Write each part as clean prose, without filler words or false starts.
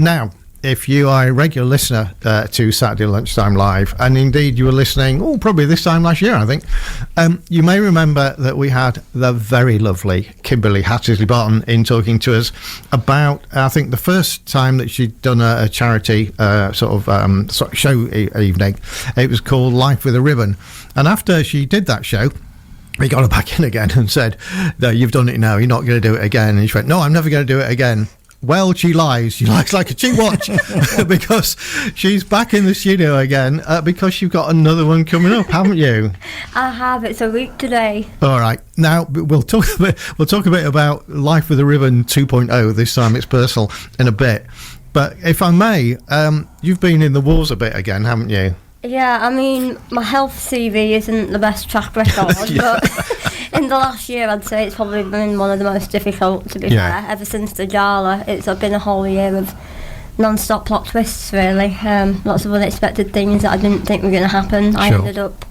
Now, if you are a regular listener to Saturday Lunchtime Live, and indeed you were listening, probably this time last year, I think, you may remember that we had the very lovely Kimberley Hattersley-Barton in talking to us about, I think, the first time that she'd done a charity show evening. It was called Life with a Ribbon. And after she did that show, we got her back in again and said, no, you've done it now, you're not going to do it again. And she went, no, I'm never going to do it again. Well, she lies. She lies like a cheap watch because she's back in the studio again because you've got another one coming up, haven't you? I have. It's a week today. All right. Now we'll talk a bit about Life with a Ribbon 2.0. This time it's personal in a bit. But if I may, you've been in the wars a bit again, haven't you? Yeah, I mean, my health CV isn't the best track record, but in the last year, I'd say it's probably been one of the most difficult, to be fair. Ever since the Gala, it's been a whole year of non-stop plot twists, really. Lots of unexpected things that I didn't think were going to happen. Sure. I ended up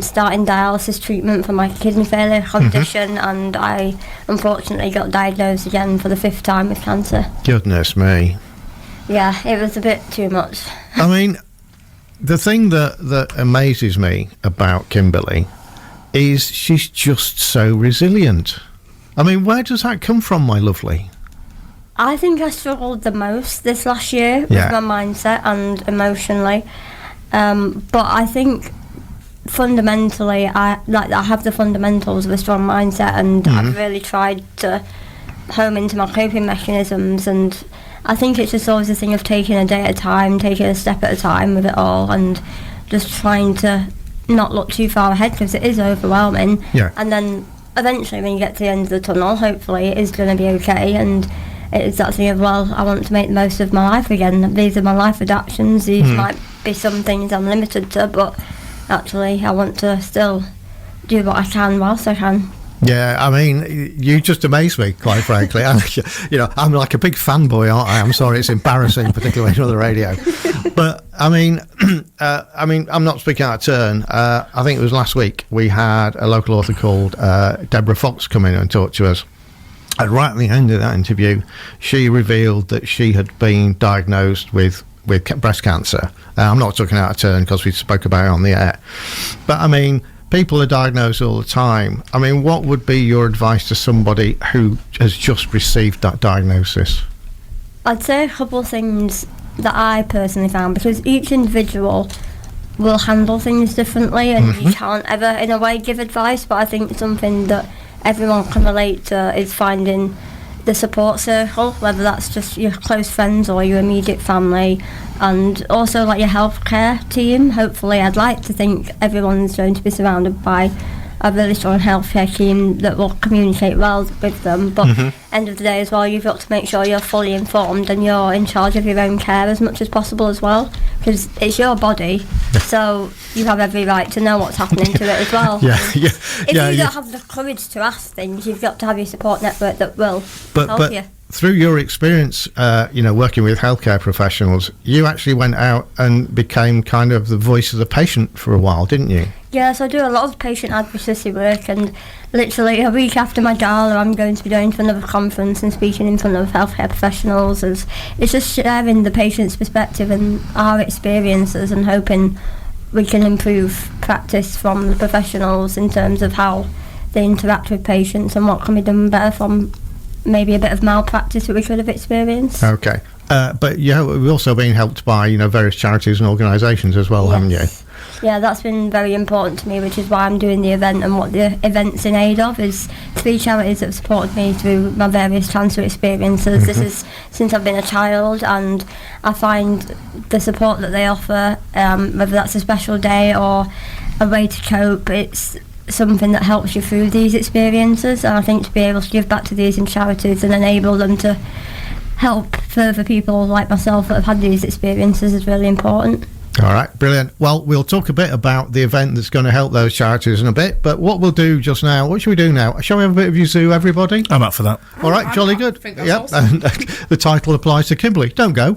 starting dialysis treatment for my kidney failure condition, and I unfortunately got diagnosed again for the 5th time with cancer. Goodness me. Yeah, it was a bit too much. I mean, the thing that amazes me about Kimberley is she's just so resilient. I mean, where does that come from, my lovely? I think I struggled the most this last year with my mindset and emotionally. But I think fundamentally, I have the fundamentals of a strong mindset, and I've really tried to home into my coping mechanisms, and I think it's just always a thing of taking a day at a time, taking a step at a time with it all, and just trying to not look too far ahead because it is overwhelming. Yeah. And then eventually when you get to the end of the tunnel, hopefully it is going to be okay, and it's that thing of, well, I want to make the most of my life again. These are my life adaptations. These might be some things I'm limited to, but actually I want to still do what I can whilst I can. Yeah, I mean, you just amaze me, quite frankly. I'm like a big fanboy, aren't I? I'm sorry, it's embarrassing, particularly on the radio. But I mean, I'm not speaking out of turn. I think it was last week we had a local author called Deborah Fox come in and talk to us. And right at the end of that interview, she revealed that she had been diagnosed with breast cancer. I'm not talking out of turn because we spoke about it on the air. But I mean, people are diagnosed all the time. I mean, what would be your advice to somebody who has just received that diagnosis? I'd say a couple of things that I personally found, because each individual will handle things differently, and you can't ever, in a way, give advice, but I think something that everyone can relate to is finding the support circle, whether that's just your close friends or your immediate family, and also like your healthcare team. Hopefully, I'd like to think everyone's going to be surrounded by a really strong healthcare team that will communicate well with them, but end of the day as well, you've got to make sure you're fully informed and you're in charge of your own care as much as possible as well, because it's your body, so you have every right to know what's happening to it as well. If you don't have the courage to ask things, you've got to have your support network that will help you. Through your experience, working with healthcare professionals, you actually went out and became kind of the voice of the patient for a while, didn't you? Yes, I do a lot of patient advocacy work, and literally a week after my gala, I'm going to be going to another conference and speaking in front of healthcare professionals. It's just sharing the patient's perspective and our experiences, and hoping we can improve practice from the professionals in terms of how they interact with patients and what can be done better from maybe a bit of malpractice that we could have experienced. Okay. But we've also been helped by various charities and organisations as well, haven't you? Yeah, that's been very important to me, which is why I'm doing the event, and what the event's in aid of is 3 charities that have supported me through my various cancer experiences. This is since I've been a child, and I find the support that they offer, whether that's a special day or a way to cope, it's something that helps you through these experiences, and I think to be able to give back to these in charities and enable them to help further people like myself that have had these experiences is really important. All right, brilliant. Well, we'll talk a bit about the event that's going to help those charities in a bit, but what we'll do just now, what should we do now? Shall we have a bit of Yazoo, everybody? I'm up for that. All right, jolly good. I think that's awesome. And the title applies to Kimberley. Don't go.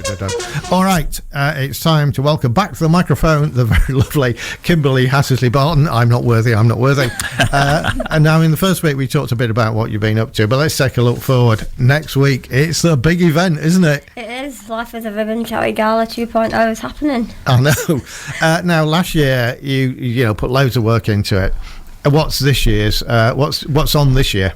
should have done. All right, it's time to welcome back to the microphone the very lovely Kimberley Hattersley-Barton. I'm not worthy. And now in the first week we talked a bit about what you've been up to, but let's take a look forward. Next week, it's the big event, isn't it? It is. Life with a Ribbon Charity Gala 2.0 is happening. I know. Now, last year, you put loads of work into it. What's this year's? What's on this year?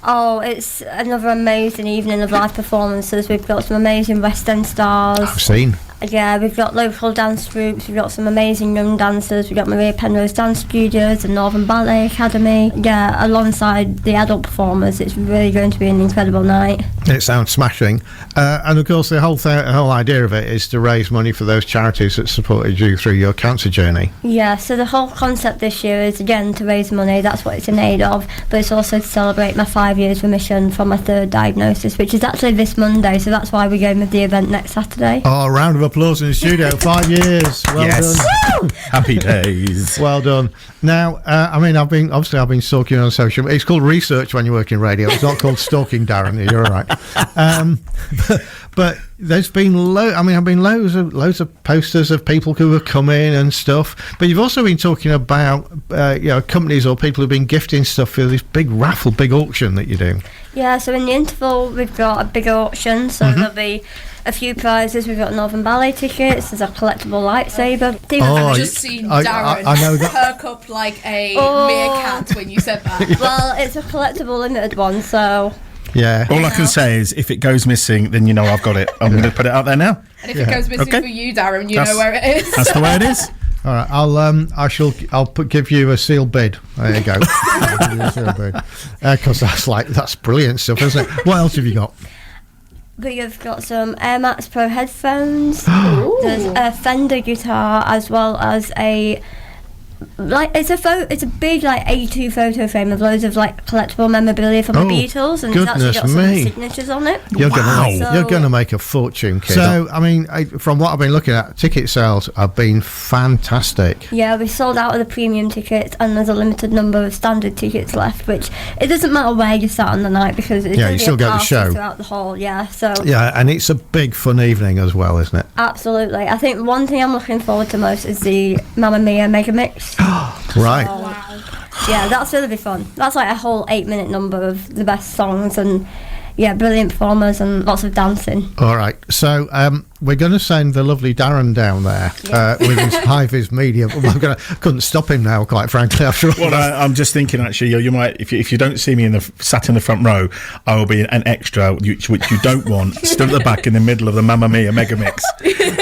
Oh, it's another amazing evening of live performances. We've got some amazing West End stars. I've seen. Yeah, we've got local dance groups, we've got some amazing young dancers, we've got Maria Penrose Dance Studios and Northern Ballet Academy. Yeah, alongside the adult performers, it's really going to be an incredible night. It sounds smashing. And of course, the whole idea of it is to raise money for those charities that supported you through your cancer journey. Yeah, so the whole concept this year is, again, to raise money. That's what it's in aid of. But it's also to celebrate my 5 years remission from my third diagnosis, which is actually this Monday. So that's why we're going with the event next Saturday. Oh, a round of applause in the studio. 5 years. Well done. Happy days. Well done. Now, I've been stalking on social. It's called research when you work in radio. It's not called stalking, Darren. You're all right. But there's been loads of posters of people who have come in and stuff. But you've also been talking about companies or people who've been gifting stuff for this big raffle, big auction that you do. Yeah. So in the interval, we've got a big auction. So there'll be a few prizes. We've got Northern Ballet tickets. There's a collectible lightsaber. I've just seen Darren I know that. perk up like a meerkat when you said that. Well, it's a collectible limited one, so... Yeah. All I can say is, if it goes missing, then you know I've got it. I'm going to put it out there now. And if it goes missing for you, Darren, you know where it is. That's the way it is. All right, I'll give you a sealed bid. There you go. Because that's brilliant stuff, isn't it? What else have you got? We've got some Air Max Pro headphones. There's a Fender guitar, as well as it's a big A2 photo frame of loads of collectible memorabilia from the Beatles, and it's actually got some signatures on it. You're going to make a fortune, kid. So from what I've been looking at, ticket sales have been fantastic. Yeah, we sold out of the premium tickets, and there's a limited number of standard tickets left. Which it doesn't matter where you sat on the night, because it's you still get the show throughout the hall. Yeah, so and it's a big fun evening as well, isn't it? Absolutely. I think one thing I'm looking forward to most is the Mamma Mia Mega Mix. Right. So, wow. Yeah, that's going to be fun. That's a whole 8-minute number of the best songs, and brilliant performers and lots of dancing. All right, so we're going to send the lovely Darren down there with his high-vis media. Couldn't stop him now, quite frankly. After all. Well, I'm just thinking, actually, you might, if you don't see me sat in the front row, I will be an extra, which you don't want, stood at the back in the middle of the Mamma Mia Mega Mix.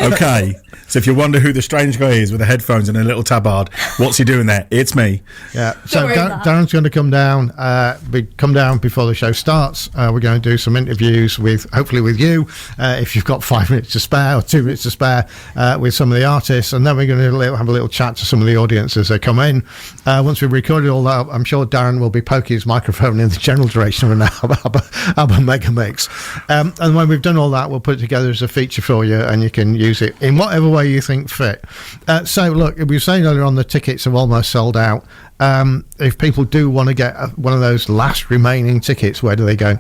Okay. So if you wonder who the strange guy is with the headphones and a little tabard, what's he doing there? It's me. Yeah. So Darren's going to come down. Come down before the show starts. We're going to do some interviews hopefully with you, if you've got 5 minutes to spare or 2 minutes to spare, with some of the artists, and then we're going to have a little chat to some of the audience as they come in. Once we've recorded all that, I'm sure Darren will be poking his microphone in the general direction of an album mega mix. And when we've done all that, we'll put it together as a feature for you, and you can use it in whatever way you think fit. So look, we were saying earlier on, the tickets have almost sold out. If people do want to get one of those last remaining tickets, where do they go?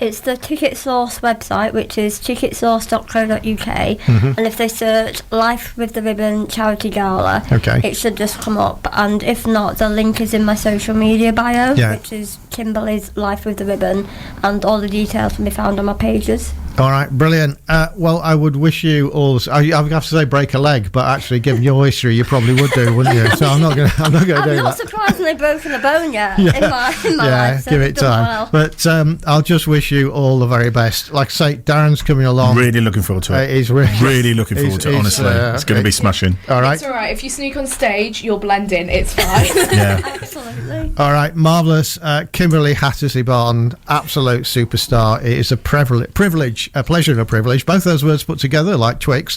It's the Ticket Source website, which is ticketsource.co.uk, and if they search Life with the Ribbon Charity Gala, it should just come up, and if not, the link is in my social media bio, which is Kimberley's Life with the Ribbon, and all the details can be found on my pages. All right, brilliant. Well, I would wish you all. I have to say break a leg, but actually, given your history, you probably would do, wouldn't you? So I'm not going to do that. I'm not surprisingly broken a bone yet in my life. So give it time. Well. But I'll just wish you all the very best. Like I say, Darren's coming along. Really looking forward to it. He's really looking forward to it. Honestly, it's going to be smashing. All right. It's all right. If you sneak on stage, you'll blend in. It's fine. Yeah. Absolutely. All right, marvellous. Kimberley Hattersley-Barton, absolute superstar. It is a privilege, a pleasure and a privilege, both those words put together like Twix,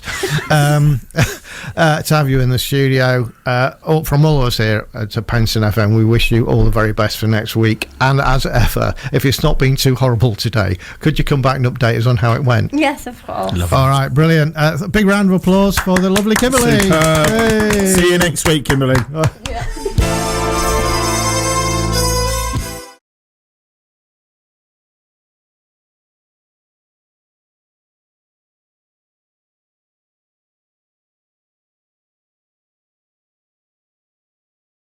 to have you in the studio. From all of us here at Penistone FM, we wish you all the very best for next week. And as ever, if it's not been too horrible today, could you come back and update us on how it went? Yes, of course. All right, brilliant. A big round of applause for the lovely Kimberley. Hey. See you next week, Kimberley. Yeah.